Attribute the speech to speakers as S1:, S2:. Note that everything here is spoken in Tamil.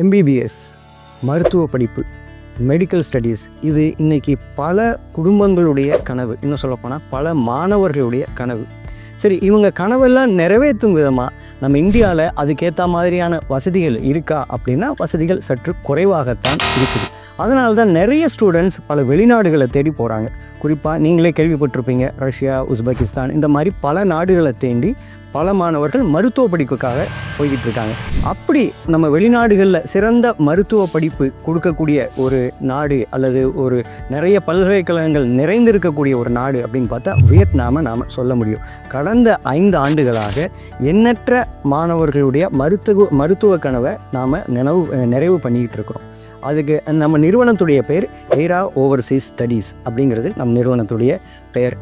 S1: எம்பிபிஎஸ் மருத்துவ படிப்பு, மெடிக்கல் ஸ்டடீஸ், இது இன்றைக்கி பல குடும்பங்களுடைய கனவு, இன்னும் சொல்லப்போனால் பல மாணவர்களுடைய கனவு. சரி, இவங்க கனவெல்லாம் நிறைவேற்றும் விதமாக நம்ம இந்தியாவில் அதுக்கேற்ற மாதிரியான வசதிகள் இருக்கா அப்படின்னா வசதிகள் சற்று குறைவாகத்தான் இருக்குது. அதனால தான் நிறைய ஸ்டூடெண்ட்ஸ் பல வெளிநாடுகளை தேடி போகிறாங்க. குறிப்பாக நீங்களே கேள்விப்பட்டிருப்பீங்க, ரஷ்யா, உஸ்பெகிஸ்தான், இந்த மாதிரி பல நாடுகளை தேடி பல மாணவர்கள் மருத்துவ படிப்புக்காக போய்கிட்டு இருக்காங்க. அப்படி நம்ம வெளிநாடுகளில் சிறந்த மருத்துவ படிப்பு கொடுக்கக்கூடிய ஒரு நாடு அல்லது ஒரு நிறைய பல்கலைக்கழகங்கள் நிறைந்திருக்கக்கூடிய ஒரு நாடு அப்படின்னு பார்த்தா வியட்நாமை நாம் சொல்ல முடியும். கடந்த 5 ஆண்டுகளாக எண்ணற்ற மாணவர்களுடைய மருத்துவ கனவை நாம் நிறைவு பண்ணிக்கிட்டு இருக்கிறோம். அதுக்கு நம்ம நிறுவனத்துடைய பேர் ஏரா ஓவர்சீஸ் ஸ்டடீஸ் அப்படிங்கிறது நம் நிறுவனத்துடைய பெயர்.